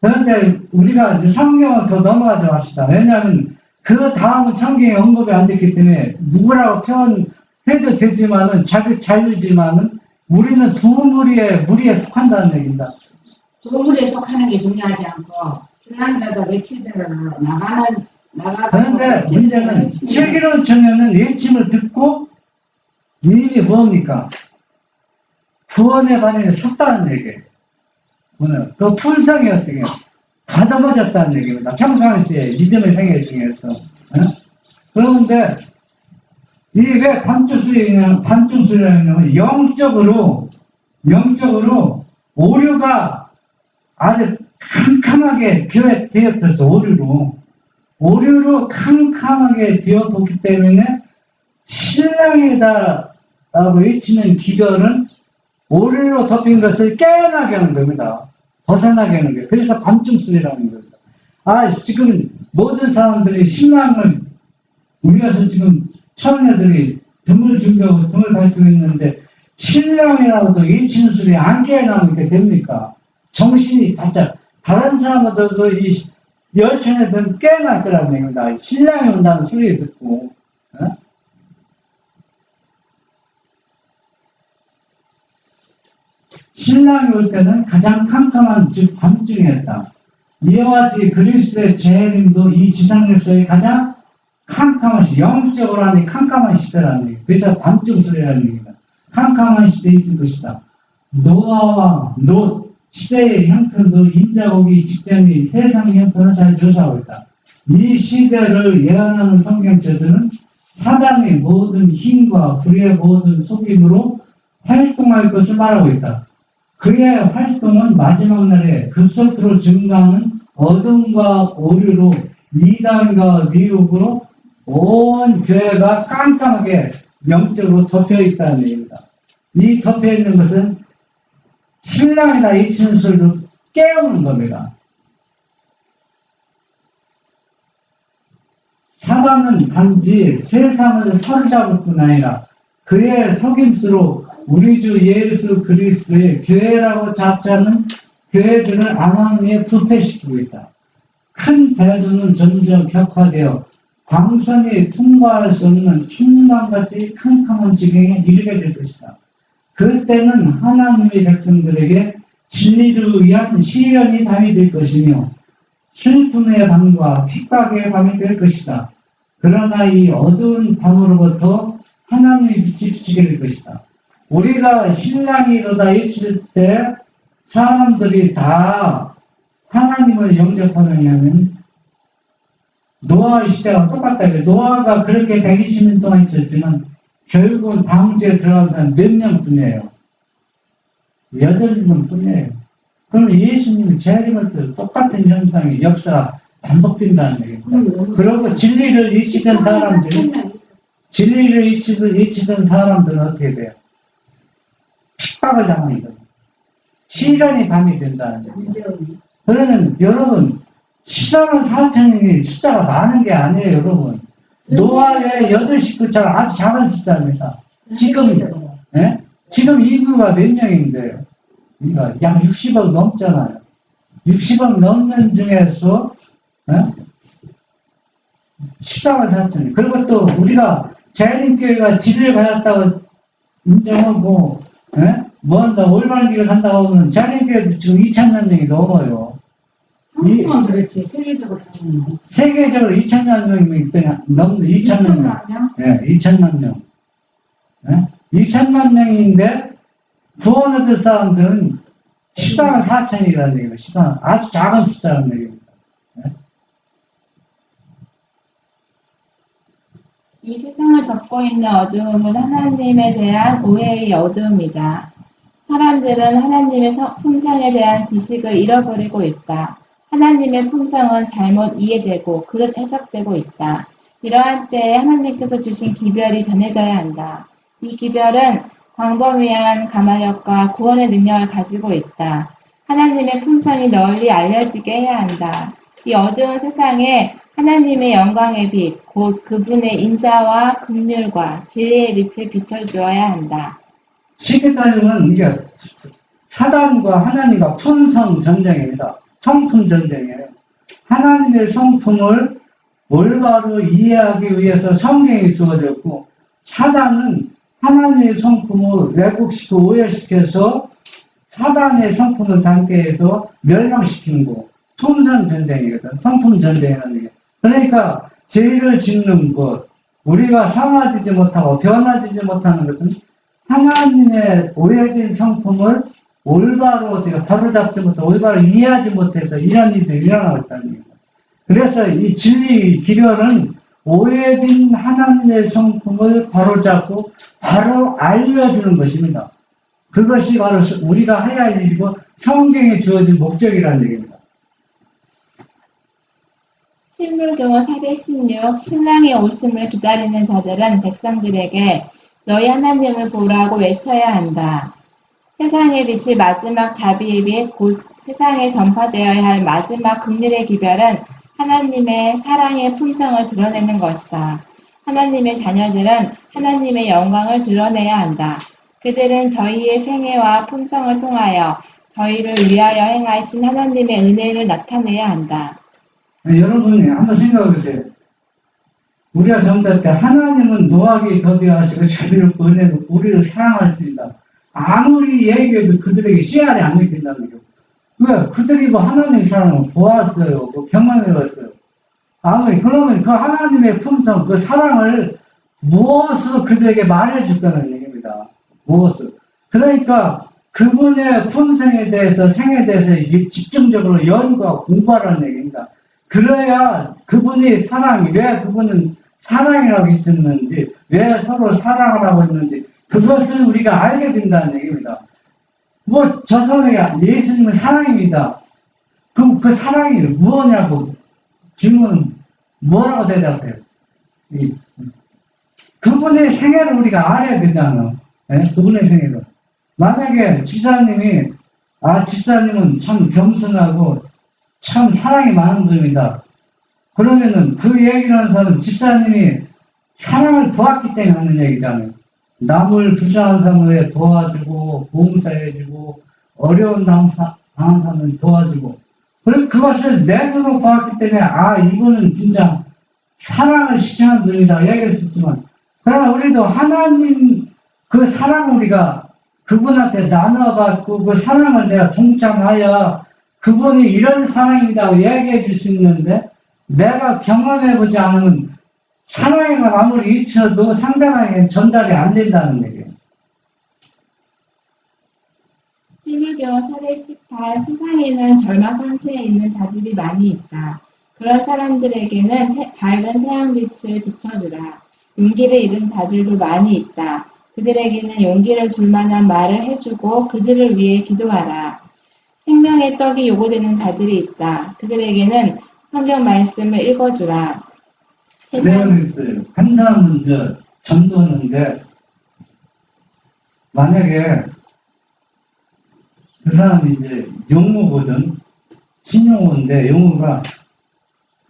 Speaker 1: 그런데 우리가 성경을 더 넘어가지 맙시다. 왜냐하면 그 다음은 성경에 언급이 안 됐기 때문에 누구라고 표현해도 되지만은 자기 자유지만은 우리는 두 무리에 속한다는 얘기입니다.
Speaker 4: 두 무리에 속하는 게 중요하지 않고 신랑이라도 외치더라도
Speaker 1: 그런데 문제는 슬기로운 처녀는 외침을 듣고 이미 뭡니까? 구원의 반응에 섰다는 얘기예요. 그 품성이 어떻게 가다듬어졌다는 얘기입니다. 평상시에 믿음의 생애 중에서. 그런데 이 왜 반중술이냐면 영적으로 오류가 아주 캄캄하게 되었어요. 오류로 캄캄하게 되어보기 때문에 신랑이다라고 외치는 기별은 오류로 덮인 것을 깨어나게 하는 겁니다. 벗어나게 하는 거예요. 그래서 밤중술이라는 거죠. 지금 모든 사람들이 신랑을 우리가서 지금 처녀들이 등을 준비하고 등을 밝히고 있는데 신랑이라고도 외치는 소리 안 깨어나면 됩니까? 정신이 바짝 다른 사람보다도 이 열처녀들은 깨어날 거라고 얘기합니다. 신랑이 온다는 소리 듣고. 신랑이 올 때는 가장 캄캄한 밤중이었다. 이와 같이 그리스도의 재림도 이 지상 역사의 가장 캄캄한 시대, 영적으로 하니 캄캄한 시대라는 얘기. 그래서 밤중 소리라는 얘기입니다. 캄캄한 시대에 있을 것이다. 노아와 롯 시대의 형편도 인자고기 직전이 세상 형편을 잘 조사하고 있다. 이 시대를 예언하는 성경책들은 사단의 모든 힘과 불의 모든 속임으로 활동할 것을 말하고 있다. 그의 활동은 마지막 날에 급속도로 증가하는 어둠과 오류로 이단과 미혹으로 온 교회가 깜깜하게 영적으로 덮여 있다는 얘기입니다. 이 덮여 있는 것은 신랑이다 이치는 소리로 깨우는 겁니다. 사단은 단지 세상을 사로잡을 뿐 아니라 그의 속임수로 우리 주 예수 그리스도의 교회라고 자처하는 교회들을 암암리에 부패시키고 있다. 큰 대두는 점점 격화되어 광선이 통과할 수 없는 충남같이 캄캄한 지경에 이르게 될 것이다. 그때는 하나님의 백성들에게 진리를 위한 시련이 밤이 될 것이며 슬픔의 밤과 핍박의 밤이 될 것이다. 그러나 이 어두운 밤으로부터 하나님의 빛이 비치게 될 것이다. 우리가 신랑이로다 일칠 때 사람들이 다 하나님을 영접하느냐면 노아의 시대와 똑같다. 노아가 그렇게 120년 동안 있었지만 결국은 방주에 들어간 사람 몇 명뿐이에요. 8명 뿐이에요. 그럼 예수님이 재림할 때 똑같은 현상이 역사가 반복된다는 얘기입니다. 그리고 진리를 잊히던 사람들은 어떻게 돼요? 핍박을 당하니까 시련이 밤이 된다는 얘기예요. 그러면 여러분 14만 4천이 숫자가 많은 게 아니에요, 여러분. 노아의 8식구처럼 아주 작은 숫자입니다. 예? 지금 인구가 몇 명인데요? 그러니까 약 60억 넘잖아요. 60억 넘는 중에서 14만 4천. 그리고 또 우리가 재림교회가 진리를 받았다고 인정하고 뭐 한다, 올바른길을 간다고 하면 재림교회도 지금 2천만 명이 넘어요.
Speaker 4: 한국은 그렇지. 세계적으로 하면
Speaker 1: 세계적으로 2천만 명이 그냥 넘는 2천만 명. 예, 2천만 명. 2천만 명인데 구원 얻은 사람들은 14만 4천이라는 얘기예요. 14만, 아주 작은 숫자라는 얘기입니다.
Speaker 3: 이 세상을 덮고 있는 어두움은 하나님에 대한 오해의 어두움이다. 사람들은 하나님의 품성에 대한 지식을 잃어버리고 있다. 하나님의 품성은 잘못 이해되고 그릇 해석되고 있다. 이러한 때에 하나님께서 주신 기별이 전해져야 한다. 이 기별은 광범위한 가마력과 구원의 능력을 가지고 있다. 하나님의 품성이 널리 알려지게 해야 한다. 이 어두운 세상에 하나님의 영광의 빛, 곧 그분의 인자와 긍휼과 진리의 빛을 비춰주어야 한다.
Speaker 1: 쉽게 따지면 이게 사단과 하나님과 품성 전쟁입니다. 성품 전쟁이에요. 하나님의 성품을 올바로 이해하기 위해서 성경이 주어졌고, 사단은 하나님의 성품을 왜곡시키고 오해시켜서 사단의 성품을 담게 해서 멸망시키는 거. 품성 전쟁이거든. 성품 전쟁이라는 게. 그러니까 죄를 짓는 것, 우리가 상하되지 못하고 변화되지 못하는 것은 하나님의 오해된 성품을 올바로 내가 바로잡지 못하고 올바로 이해하지 못해서 이런 일들이 일어나고 있다는 겁니다. 그래서 이 진리 기별은 오해된 하나님의 성품을 바로잡고 바로 알려주는 것입니다. 그것이 바로 우리가 해야 할 일이고 성경에 주어진 목적이라는 얘기입니다.
Speaker 3: 신물경어 416 신랑의 오심을 기다리는 자들은 백성들에게 너희 하나님을 보라고 외쳐야 한다. 세상의 빛이 마지막 자비의 빛, 곧 세상에 전파되어야 할 마지막 긍휼의 기별은 하나님의 사랑의 품성을 드러내는 것이다. 하나님의 자녀들은 하나님의 영광을 드러내야 한다. 그들은 저희의 생애와 품성을 통하여 저희를 위하여 행하신 하나님의 은혜를 나타내야 한다.
Speaker 1: 여러분이 한번 생각해 보세요. 우리가 전부 때 하나님은 노하게 더디하시고 자비롭고 은혜로 우리를 사랑하십니다. 아무리 얘기해도 그들에게 씨알이 안 느낀다는 거죠. 왜? 그들이 뭐 하나님 사랑을 보았어요. 뭐 경험해봤어요. 아니, 그러면 그 하나님의 품성, 그 사랑을 무엇으로 그들에게 말해줄 거는 얘기입니다. 무엇을. 그러니까 그분의 품성에 대해서, 생에 대해서 이제 집중적으로 연구하고 공부하라는 얘기입니다. 그래야 그분이 사랑이, 왜 그분은 사랑이라고 했었는지, 왜 서로 사랑하라고 했는지, 그것을 우리가 알게 된다는 얘기입니다. 뭐, 저 사람이 예수님은 사랑입니다. 그럼 그 사랑이 무엇냐고 질문은 뭐라고 대답해요? 그분의 생애를 우리가 알아야 되잖아. 예? 그분의 생애를. 만약에 집사님이, 집사님은 참 겸손하고 참 사랑이 많은 분입니다. 그러면은 그 얘기를 하는 사람은 집사님이 사랑을 보았기 때문에 하는 얘기잖아요. 남을 불쌍한 사람을 도와주고, 봉사해주고, 어려운 당한 사람을 도와주고, 그리고 그것을 내 눈으로 보았기 때문에, 이거는 진짜 사랑을 실천한 분이다. 얘기했었지만, 그러나 우리도 하나님 그 사랑을 우리가 그분한테 나눠받고 그 사랑을 내가 동참하여 그분이 이런 사랑입니다. 얘기해 줄 수 있는데, 내가 경험해보지 않으면 사랑이가 아무리 잊혀도 상대방에게 전달이 안 된다는 얘기예요.
Speaker 3: 11교 418 세상에는 절망 상태에 있는 자들이 많이 있다. 그런 사람들에게는 밝은 태양빛을 비춰주라. 용기를 잃은 자들도 많이 있다. 그들에게는 용기를 줄 만한 말을 해주고 그들을 위해 기도하라. 생명의 떡이 요구되는 자들이 있다. 그들에게는 성경 말씀을 읽어주라.
Speaker 1: 내용이 있어요. 한 사람은 전도하는데, 만약에 그 사람이 이제 용무거든. 신용호인데, 용무가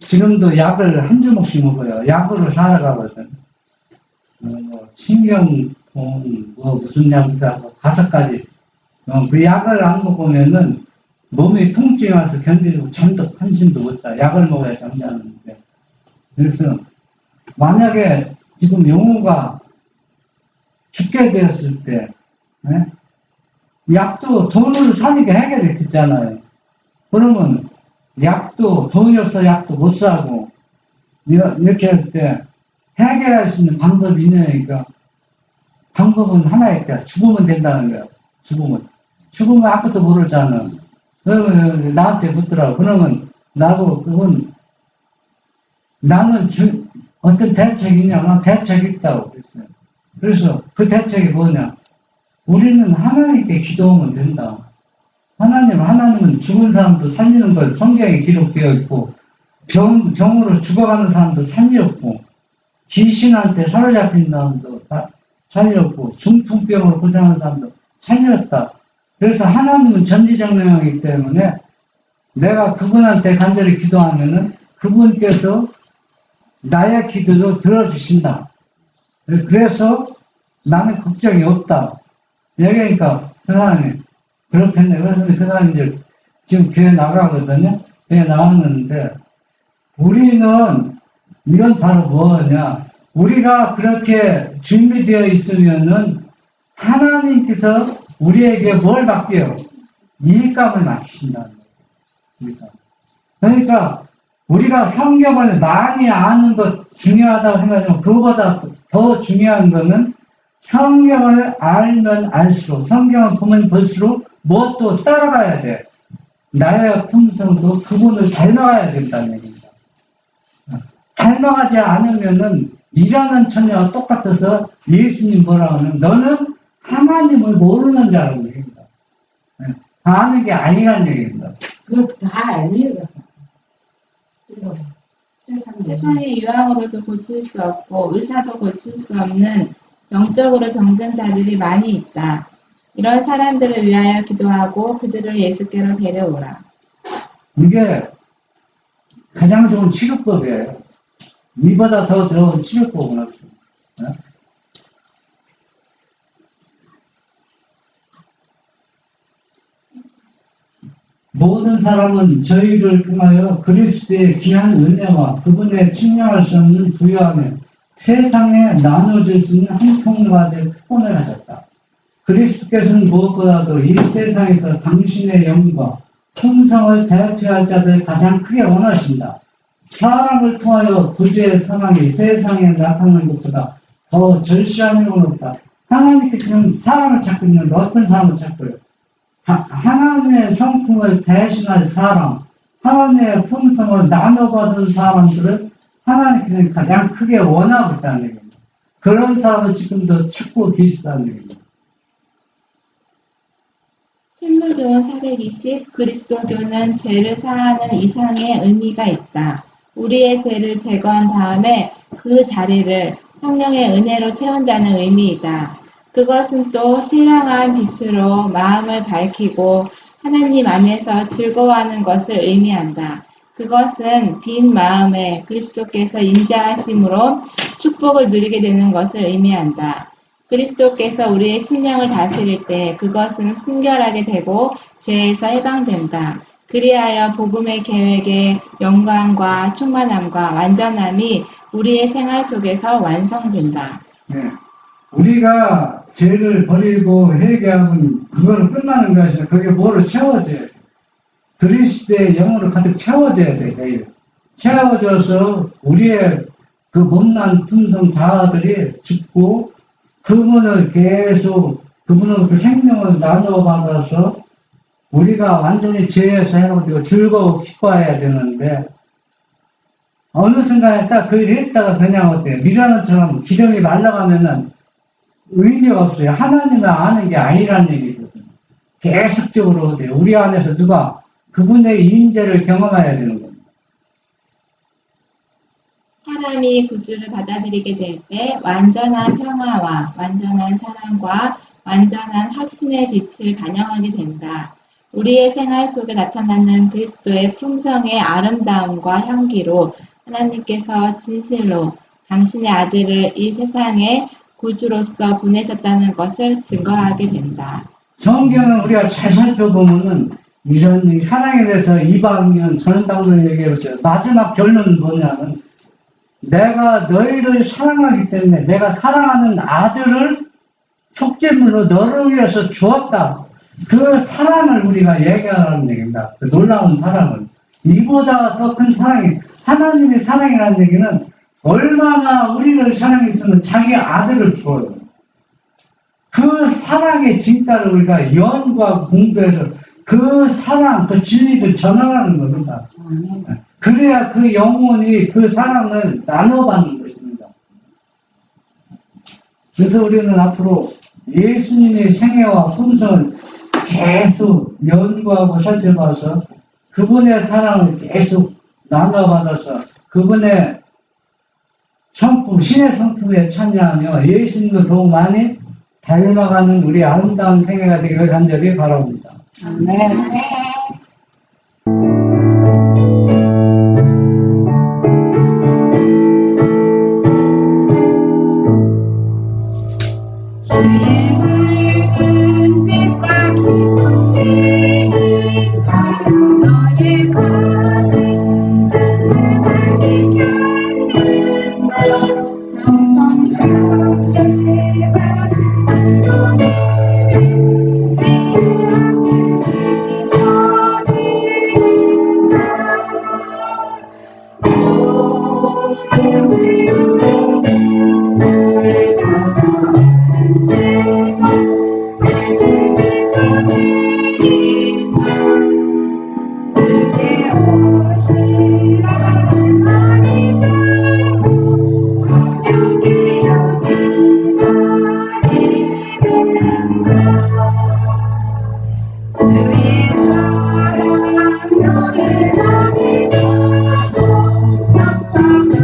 Speaker 1: 지금도 약을 한 주먹씩 먹어요. 약으로 살아가거든. 신경통, 무슨 약이라고 5가지. 그 약을 안 먹으면은 몸이 통증이 와서 견디고 잠도 한숨도 못 자. 약을 먹어야 잠자는데. 그래서 만약에 지금 용우가 죽게 되었을 때, 약도 돈으로 사니까 해결이 됐잖아요. 그러면 약도 돈이 없어 약도 못 사고 이렇게 할 때 해결할 수 있는 방법이 있느니까 방법은 하나 있다. 죽으면 된다는 거야. 죽으면 아무것도 모르잖아. 그러면 나한테 묻더라고. 그러면 나도 그건 나는 어떤 대책이 있냐? 난 대책이 있다고 그랬어요. 그래서 그 대책이 뭐냐? 우리는 하나님께 기도하면 된다. 하나님은 죽은 사람도 살리는 걸 성경에 기록되어 있고, 병으로 죽어가는 사람도 살렸고, 귀신한테 사로잡힌 사람도 살렸고, 중풍병으로 고생하는 사람도 살렸다. 그래서 하나님은 전지전능하기 때문에 내가 그분한테 간절히 기도하면은 그분께서 나의 기도도 들어주신다. 그래서 나는 걱정이 없다. 얘기하니까 그 사람이 그렇겠네. 그래서 그 사람이 이제 지금 교회 나가거든요. 교회 나왔는데 우리는 이건 바로 뭐냐. 우리가 그렇게 준비되어 있으면은 하나님께서 우리에게 뭘 맡겨요? 이익감을 맡기신다는 거예요. 그러니까 우리가 성경을 많이 아는 것 중요하다고 생각하지만 그거보다 더 중요한 거는 성경을 알면 알수록, 성경을 보면 볼수록 무엇도 따라가야 돼. 나의 품성도 그분을 닮아가야 된다는 얘기입니다. 닮아가지 않으면은 일하는 처녀와 똑같아서 예수님 뭐라고 하면 너는 하나님을 모르는 자라고 얘기합니다. 아는 게 아니라는 얘기입니다.
Speaker 4: 그것도 다 알고 읽었어.
Speaker 3: 세상의 유황으로도 고칠 수 없고 의사도 고칠 수 없는 영적으로 병든 자들이 많이 있다. 이런 사람들을 위하여 기도하고 그들을 예수께로 데려오라.
Speaker 1: 이게 가장 좋은 치료법이에요. 이보다 더 좋은 치료법은 없죠. 모든 사람은 저희를 통하여 그리스도의 귀한 은혜와 그분의 측량할 수 없는 부유함에 세상에 나눠줄 수 있는 한 통로가 될 특권을 가졌다. 그리스도께서는 무엇보다도 이 세상에서 당신의 영과 품성을 대표할 자들을 가장 크게 원하신다. 사람을 통하여 구주의 사랑이 세상에 나타나는 것보다 더 절실한 일은 없다. 하나님께서는 사람을 찾고 있는데 어떤 사람을 찾고요? 하나님의 성품을 대신할 사람, 하나님의 품성을 나눠받은 사람들을 하나님께서는 가장 크게 원하고 있다는 얘기입니다. 그런 사람을 지금도 찾고 계시다는 얘기입니다.
Speaker 3: 신물교훈 420 그리스도교는 죄를 사하는 이상의 의미가 있다. 우리의 죄를 제거한 다음에 그 자리를 성령의 은혜로 채운다는 의미이다. 그것은 또 신령한 빛으로 마음을 밝히고 하나님 안에서 즐거워하는 것을 의미한다. 그것은 빈 마음에 그리스도께서 임재하심으로 축복을 누리게 되는 것을 의미한다. 그리스도께서 우리의 심령을 다스릴 때 그것은 순결하게 되고 죄에서 해방된다. 그리하여 복음의 계획의 영광과 충만함과 완전함이 우리의 생활 속에서 완성된다.
Speaker 1: 네. 우리가 죄를 버리고 회개하면 그거로 끝나는 것이 아니라 그게 뭐로 채워져야 돼. 그리스도의 영으로 가득 채워져야 돼. 채워져서 우리의 그 못난 품성 자아들이 죽고 그분을 계속 그분은 그 생명을 나눠받아서 우리가 완전히 죄에서 해방되고 즐거워 기뻐해야 되는데 어느 순간에 딱 그 일이 있다가 그냥 어때요? 미련처럼 기름이 말라가면은 의미가 없어요. 하나님을 아는 게 아니라는 얘기거든요. 계속적으로 어때요? 우리 안에서 누가 그분의 임재를 경험해야 되는 겁니다.
Speaker 3: 사람이 구주를 받아들이게 될 때 완전한 평화와 완전한 사랑과 완전한 확신의 빛을 반영하게 된다. 우리의 생활 속에 나타나는 그리스도의 품성의 아름다움과 향기로 하나님께서 진실로 당신의 아들을 이 세상에 구주로서 보내셨다는 것을 증거하게 된다.
Speaker 1: 성경은 우리가 잘 살펴보면은 이런 사랑에 대해서 이방면 전당도 얘기해보세요. 마지막 결론은 뭐냐면 내가 너희를 사랑하기 때문에 내가 사랑하는 아들을 속죄물로 너를 위해서 주었다. 그 사랑을 우리가 얘기하라는 얘기입니다. 그 놀라운 사랑을. 이보다 더 큰 사랑이 하나님의 사랑이라는 얘기는 얼마나 우리를 사랑했으면 자기 아들을 주어요. 그 사랑의 진가를 우리가 연구하고 공부해서 그 사랑, 그 진리를 전하라는 겁니다. 그래야 그 영혼이 그 사랑을 나눠받는 것입니다. 그래서 우리는 앞으로 예수님의 생애와 품성을 계속 연구하고 살펴봐서 그분의 사랑을 계속 나눠받아서 그분의 성품, 신의 성품에 참여하며 예수님을 더욱 많이 닮아가는 우리 아름다운 생애가 되기를 간절히 바랍니다.
Speaker 3: 아멘.
Speaker 4: 주의 맑은 빛과 기쁨지는 자유 너의 가득 늘 밝게 하는 것 정성하게 가는 성도들이 네 앞에 빚어지는가 모든 피부로 눈물 가서 세상 밝게 비춰지리라 주의 오시라를 많이 사고 화평히 여기나리는가 주의 사랑 너의 마음이 타고 영적의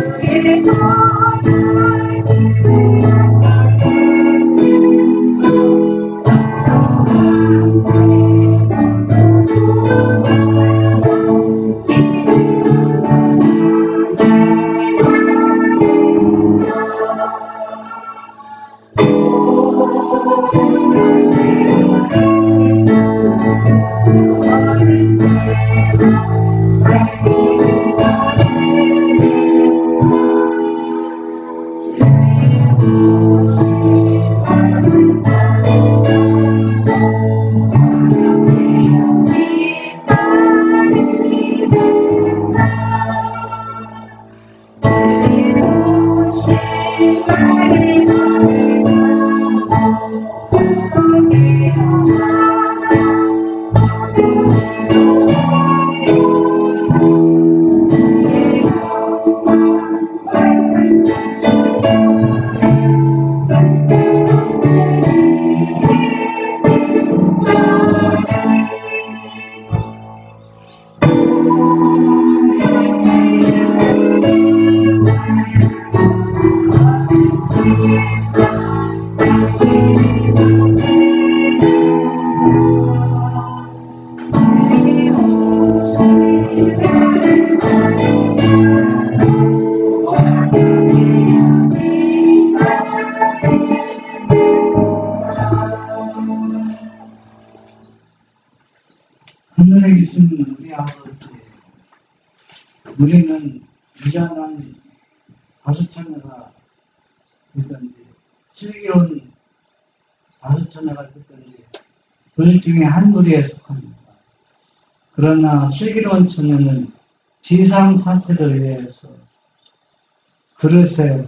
Speaker 1: 하늘에 계신 우리 아버지, 우리는 미련한 다섯 자녀가 되든지 슬기로운 다섯 자녀가 되든지 둘 중에 한 무리에 속합니다. 그러나 슬기로운 처녀는 비상 사태를 위해서 그릇에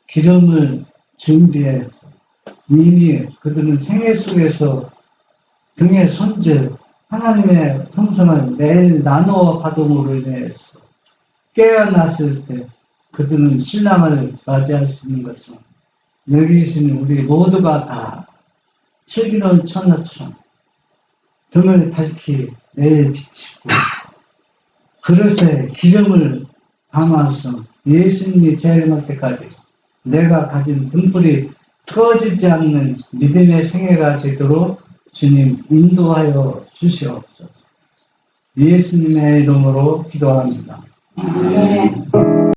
Speaker 1: 기름을 준비해서 이미 그들은 생애 속에서 등에 손질 하나님의 평생을 매일 나누어 가동으로 인해서 깨어났을 때 그들은 신랑을 맞이할 수 있는 것처럼 여기 계신 우리 모두가 다 슬기로운 처녀처럼 등을 밝히 매일 비치고 그릇에 기름을 담아서 예수님이 재림할 때까지 내가 가진 등불이 꺼지지 않는 믿음의 생애가 되도록 주님 인도하여 주시옵소서. 예수님의 이름으로 기도합니다.